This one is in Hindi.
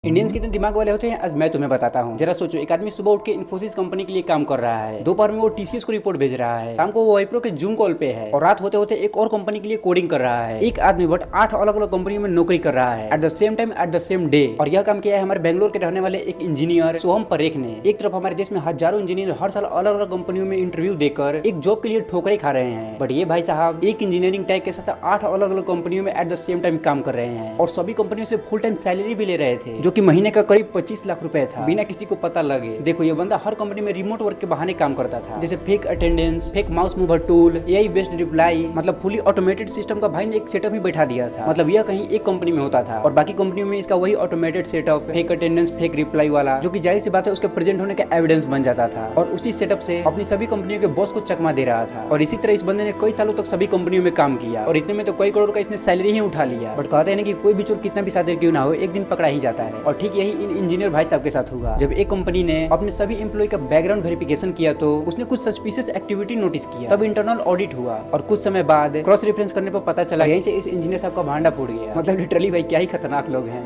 इंडियंस कितने दिमाग वाले होते हैं आज मैं तुम्हें बताता हूँ। जरा सोचो, एक आदमी सुबह उठ के इन्फोसिस कंपनी के लिए काम कर रहा है, दोपहर में वो टीसीएस को रिपोर्ट भेज रहा है, शाम को वो वाइप्रो के जूम कॉल पे है और रात होते होते एक और कंपनी के लिए कोडिंग कर रहा है। एक आदमी बट 8 अलग अलग कंपनियों में नौकरी कर रहा है at the same time at the same day. और यह काम किया है हमारे बेंगलोर के रहने वाले एक इंजीनियर सोहम परेख ने। एक तरफ हमारे देश में हजारों इंजीनियर हर साल अलग अलग कंपनियों में इंटरव्यू देकर एक जॉब के लिए ठोकरें खा रहे हैं, बट ये भाई साहब एक इंजीनियरिंग टैग के साथ 8 अलग अलग कंपनियों में एट द सेम टाइम काम कर रहे हैं और सभी कंपनियों से फुल टाइम सैलरी भी ले रहे थे, जो कि महीने का करीब 25 लाख रुपए था, बिना किसी को पता लगे। देखो, ये बंदा हर कंपनी में रिमोट वर्क के बहाने काम करता था, जैसे fake attendance, fake mouse mover tool, AI based reply, मतलब फुली ऑटोमेटेड सिस्टम का भाई ने एक सेटअप ही बैठा दिया था। मतलब यह कहीं एक कंपनी में होता था और बाकी कंपनियों में इसका वही automated setup, fake attendance, fake reply वाला, जो कि जाहिर सी बात है उसके प्रेजेंट होने का एविडेंस बन जाता था और उसी सेटअप से अपनी सभी कंपनियों के बॉस को चकमा दे रहा था। और इसी तरह इस बंदे ने कई सालों तक सभी कंपनियों में काम किया और इतने में तो कई करोड़ का इसने सैलरी ही उठा लिया। बट कहते हैं कि कोई भी चोर कितना भी सादेर क्यों ना हो, एक दिन पकड़ा ही जाता है। और ठीक यही इन इंजीनियर भाई साहब के साथ हुआ। जब एक कंपनी ने अपने सभी एम्प्लॉय का बैकग्राउंड वेरिफिकेशन किया तो उसने कुछ सस्पिशियस एक्टिविटी नोटिस किया, तब इंटरनल ऑडिट हुआ और कुछ समय बाद क्रॉस रेफरेंस करने पर पता चला यहीं से इस इंजीनियर साहब का भांडा फूट गया। मतलब लिटरली भाई क्या ही खतरनाक लोग हैं।